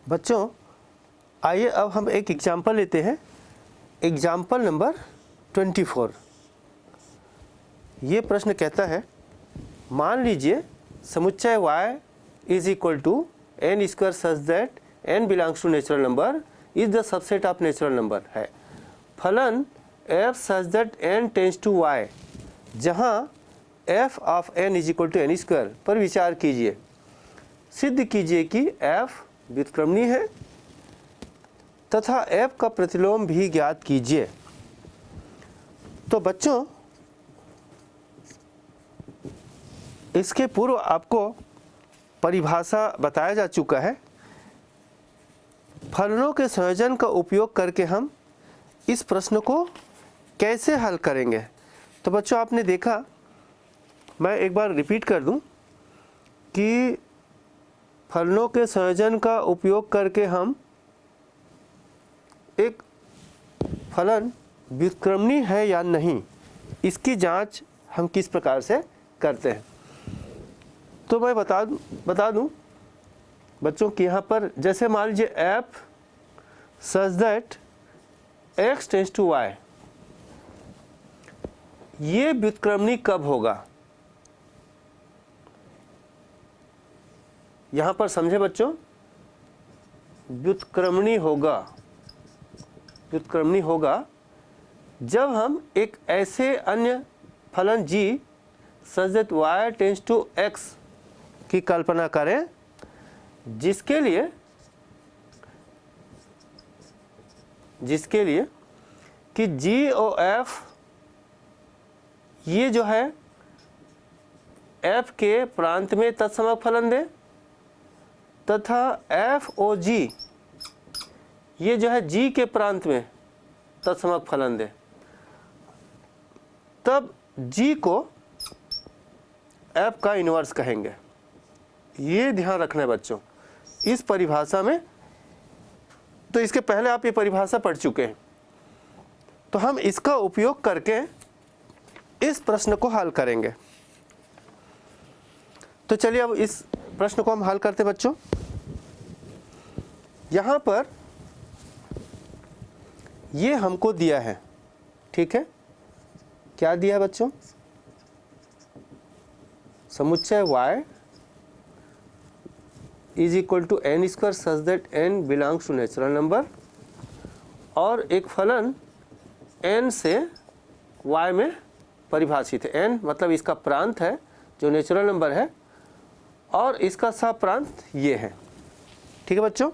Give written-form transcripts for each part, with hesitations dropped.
बच्चों आइए अब हम एक एग्जाम्पल लेते हैं। Example number 24। ये प्रश्न कहता है, मान लीजिए समुच्चय y is equal to n square such that n belongs to natural number is the subset of natural number है। फलन f such that n tends to y, जहाँ f of n is equal to n square पर विचार कीजिए। सिद्ध कीजिए कि f व्युत्क्रमणीय है तथा f का प्रतिलोम भी ज्ञात कीजिए। तो बच्चों इसके पूर्व आपको परिभाषा बताया जा चुका है। फलनों के संयोजन का उपयोग करके हम इस प्रश्न को कैसे हल करेंगे। तो बच्चों आपने देखा, मैं एक बार रिपीट कर दूं कि फलनों के संयोजन का उपयोग करके हम एक फलन व्युत्क्रमणीय है या नहीं, इसकी जांच हम किस प्रकार से करते हैं। तो मैं बता दूं बच्चों कि यहाँ पर जैसे मान लीजिए f such that x tends to y, ये व्युत्क्रमणीय कब होगा। यहाँ पर समझे बच्चों, व्युत्क्रमणीय होगा जब हम एक ऐसे अन्य फलन g such that y tends to x की कल्पना करें जिसके लिए कि g और f ये जो है f के प्रांत में तत्समक फलन दे तथा f और g ये जो है g के प्रांत में तत्समक फलन दे, तब g को f का इन्वर्स कहेंगे। ये ध्यान रखना है बच्चों इस परिभाषा में। तो इसके पहले आप ये परिभाषा पढ़ चुके हैं, तो हम इसका उपयोग करके इस प्रश्न को हल करेंगे। तो चलिए अब इस प्रश्न को हम हल करते हैं बच्चों। यहाँ पर ये हमको दिया है, ठीक है। क्या दिया है बच्चों, समुच्चय y is equal to n square such that n belongs to natural number, और एक फलन n से y में परिभाषित है। n मतलब इसका प्रांत है जो नेचुरल नंबर है, और इसका सह प्रांत ये है, ठीक है बच्चों।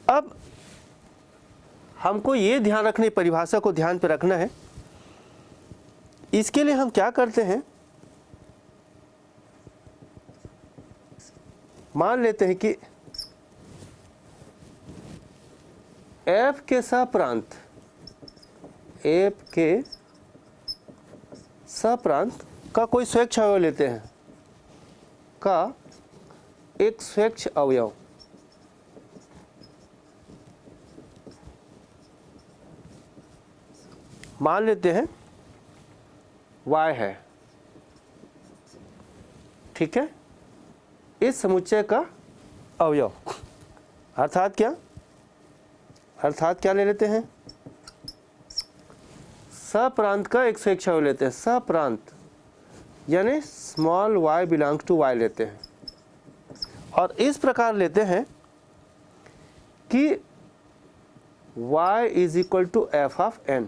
अब हमको ये ध्यान रखने, परिभाषा को ध्यान पे रखना है। इसके लिए हम क्या करते हैं, मान लेते हैं कि f के सहप्रांत, का कोई स्वैच्छ अवयव लेते हैं, का एक स्वैच्छ अवयव मान लेते हैं y है, ठीक है। इस समुच्चय का अवयव अर्थात क्या ले लेते हैं, सप्रांत का एक स्वैच्छ अवयव लेते हैं। सप्रांत यानी small y belong to y लेते हैं, और इस प्रकार लेते हैं कि y is equal to f of n,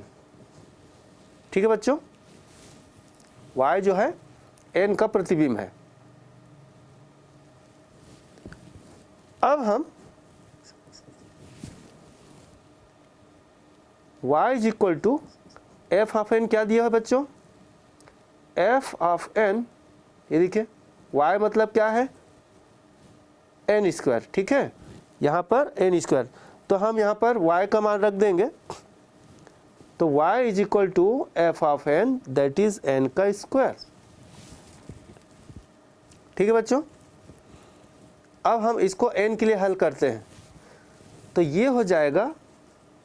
ठीक है बच्चों। y जो है n का प्रतिबिंब है। अब हम y is equal to f of n क्या दिया है बच्चों, f ऑफ n, ये देखिए y मतलब क्या है, n स्क्वायर, ठीक है। यहाँ पर n स्क्वायर, तो हम यहाँ पर y का मान रख देंगे। तो y is equal to f of n that is n का स्क्वायर, ठीक है बच्चों। अब हम इसको n के लिए हल करते हैं, तो ये हो जाएगा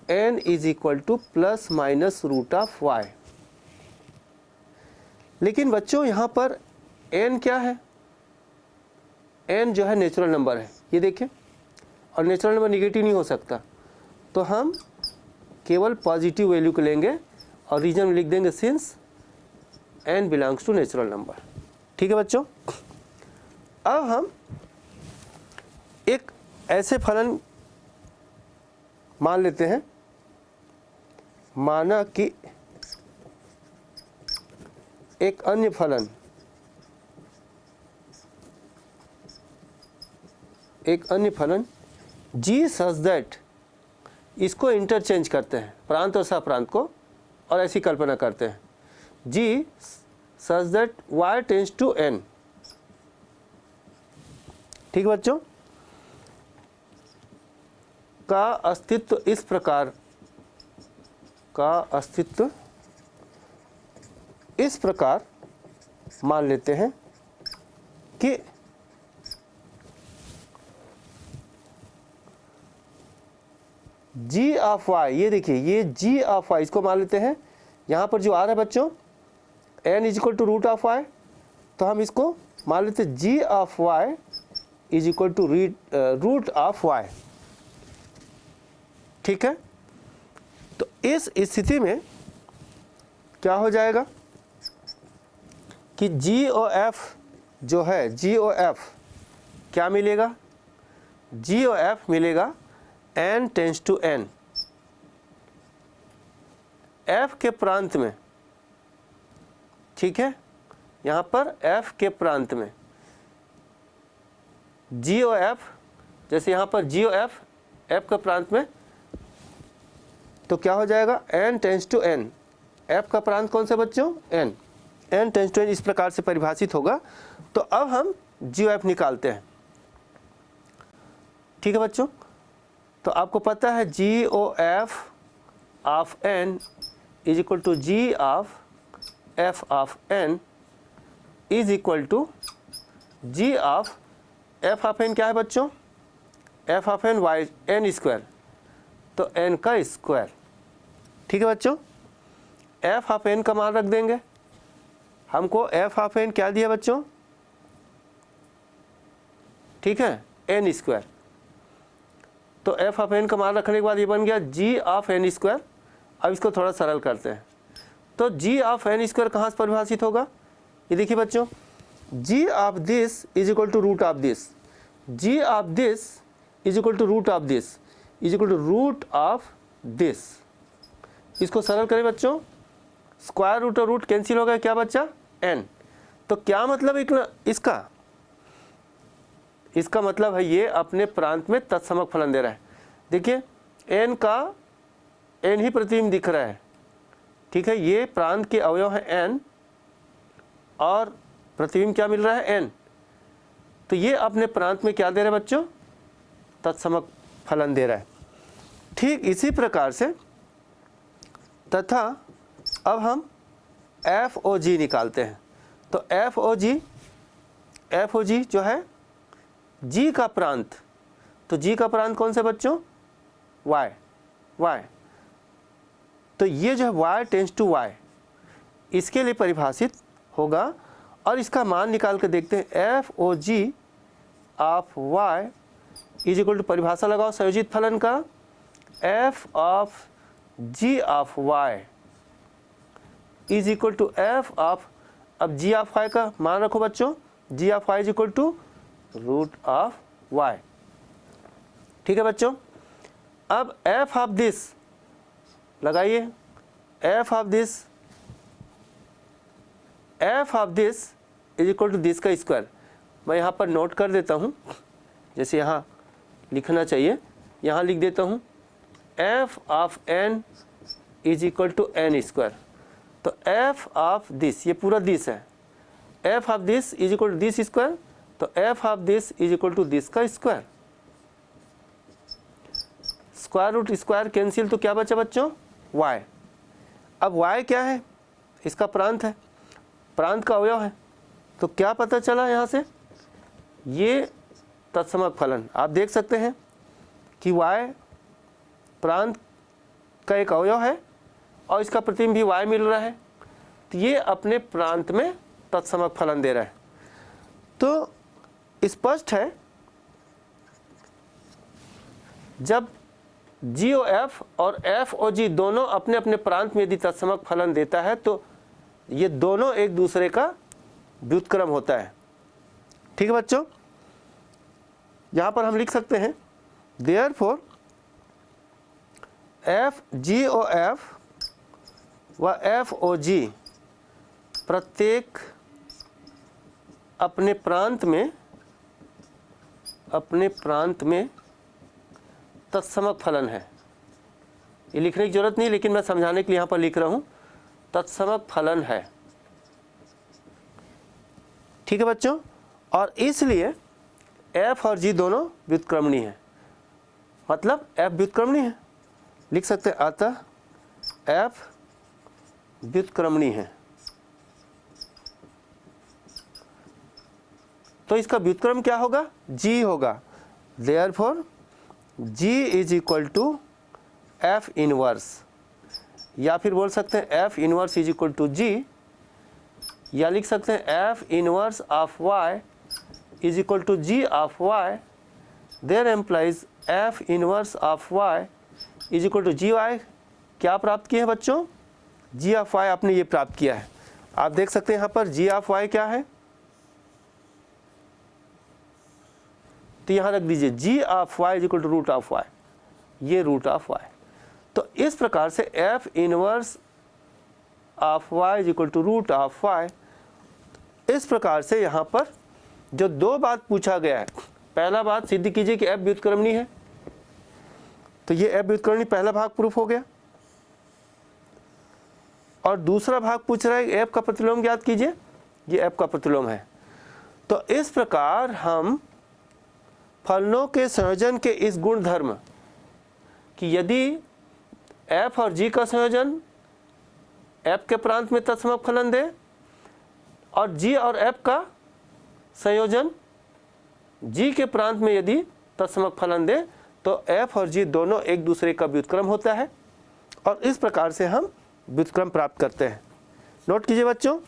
n is equal to plus minus root of y। लेकिन बच्चों यहाँ पर n क्या है, n जो है नेचुरल नंबर है, ये देखिए, और नेचुरल नंबर निगेटिव नहीं हो सकता, तो हम केवल पॉजिटिव वैल्यू को लेंगे और रीजन में लिख देंगे since n belongs to natural number. ठीक है बच्चों, अब हम एक ऐसे फलन मान लेते हैं, माना कि एक अन्य फलन g सच दैट, इसको इंटरचेंज करते हैं प्रांत और सप्रांत को, और ऐसी कल्पना करते हैं g such that y tends to n। ठीक है बच्चों, का अस्तित्व इस प्रकार मान लेते हैं कि g ऑफ y, ये देखिए ये g ऑफ y, इसको मान लेते हैं, यहाँ पर जो आ रहा है बच्चों n is equal to root of y, तो हम इसको मान लेते हैं g of y is equal to root of y। ठीक है, तो इस स्थिति में क्या हो जाएगा कि जी ओ एफ जो है, जी ओ एफ क्या मिलेगा, जी ओ एफ मिलेगा n tends to n, f के प्रांत में। ठीक है, यहाँ पर f के प्रांत में जी ओ एफ, जैसे यहाँ पर जी ओ एफ f के प्रांत में, तो क्या हो जाएगा n tends to n, f का प्रांत कौन सा बच्चों, n टेंड्स टू n, इस प्रकार से परिभाषित होगा। तो अब हम जी ओ एफ निकालते हैं। ठीक है बच्चों, तो आपको पता है g O f of n is equal to g of f of n is equal to g of f of n क्या है बच्चों, f of n y n square, तो n का स्क्वायर। ठीक है बच्चों, f ऑफ n का मान रख देंगे, हमको f ऑफ n क्या दिया बच्चों, ठीक है, n स्क्वायर, तो f ऑफ n का मान रखने के बाद ये बन गया g ऑफ n स्क्वायर। अब इसको थोड़ा सरल करते हैं, तो g ऑफ n स्क्वायर कहाँ से परिभाषित होगा, ये देखिए बच्चों, g of this is equal to root of this, g of this is equal to root of this is equal to root of this. इसको सरल करें बच्चों, स्क्वायर रूट और रूट कैंसिल हो गया, क्या बच्चा n। तो क्या मतलब इसका मतलब है ये अपने प्रांत में तत्समक फलन दे रहा है। देखिए n का n ही प्रतिबिंब दिख रहा है। ठीक है, ये प्रांत के अवयव है n और प्रतिबिंब क्या मिल रहा है n, तो ये अपने प्रांत में क्या दे रहा है बच्चों, तत्समक फलन दे रहा है। ठीक इसी प्रकार से तथा अब हम एफ ओ जी निकालते हैं। तो एफ ओ जी जो है जी का प्रांत, तो जी का प्रांत कौन सा बच्चों, y, तो ये जो है y टेंड्स टू y, इसके लिए परिभाषित होगा और इसका मान निकाल कर देखते हैं। F O G of y is equal to, परिभाषा लगाओ संयोजित फलन का, f of g of y is equal to f of, अब g ऑफ y का मान रखो बच्चों, g of y is equal to root of y। ठीक है बच्चों, अब f ऑफ दिस लगाइए, f of this is equal to this का स्क्वायर। मैं यहाँ पर नोट कर देता हूँ, जैसे यहाँ लिखना चाहिए, यहाँ लिख देता हूँ f of n is equal to n square. तो f ऑफ दिस, ये पूरा दिस है, f of this is equal to this square, तो f of this is equal to this का square. Square root square cancel, तो क्या बचा बच्चों, y। अब y क्या है, इसका प्रांत है, प्रांत का अवयव है, तो क्या पता चला यहाँ से, ये तत्समक फलन आप देख सकते हैं कि y प्रांत का एक अवयव है और इसका प्रतिबिंब भी y मिल रहा है, तो ये अपने प्रांत में तत्समक फलन दे रहा है। तो स्पष्ट है जब GOF और FOG दोनों अपने अपने प्रांत में यदि तत्समक फलन देता है तो ये दोनों एक दूसरे का व्युत्क्रम होता है। ठीक है बच्चों, यहाँ पर हम लिख सकते हैं therefore FGOF व FOG प्रत्येक अपने प्रांत में तत्समक फलन है। ये लिखने की जरूरत नहीं, लेकिन मैं समझाने के लिए यहाँ पर लिख रहा हूँ, तत्समक फलन है। ठीक है बच्चों, और इसलिए F और G दोनों व्युत्क्रमणीय है, मतलब F व्युत्क्रमणीय है, लिख सकते हैं अतः F व्युत्क्रमणीय है। तो इसका व्युत्क्रम क्या होगा? G होगा। Therefore G is equal to F inverse, या फिर बोल सकते हैं F inverse is equal to G, या लिख सकते हैं F inverse of Y is equal to G of Y। There implies F inverse of Y is equal to GY। क्या प्राप्त किए हैं बच्चों? G ऑफ Y आपने ये प्राप्त किया है। आप देख सकते हैं यहाँ पर G ऑफ Y क्या है, तो यहाँ रख दीजिए G of Y is equal to root of Y, ये रूट ऑफ Y। तो इस प्रकार से F inverse of Y is equal to root of Y। इस प्रकार से यहाँ पर जो दो बात पूछा गया है, पहला बात सिद्ध कीजिए कि F व्युत्क्रमणीय है, तो ये F व्युत्क्रमणीय पहला भाग प्रूफ हो गया। और दूसरा भाग पूछ रहा है F का प्रतिलोम ज्ञात कीजिए, ये F का प्रतिलोम है। तो इस प्रकार हम फलनों के संयोजन के इस गुण धर्म कि यदि F और G का संयोजन F के प्रांत में तत्समक फलन दे और G और F का संयोजन G के प्रांत में यदि तत्समक फलन दे तो F और G दोनों एक दूसरे का व्युत्क्रम होता है, और इस प्रकार से हम व्युत्क्रम प्राप्त करते हैं। नोट कीजिए बच्चों।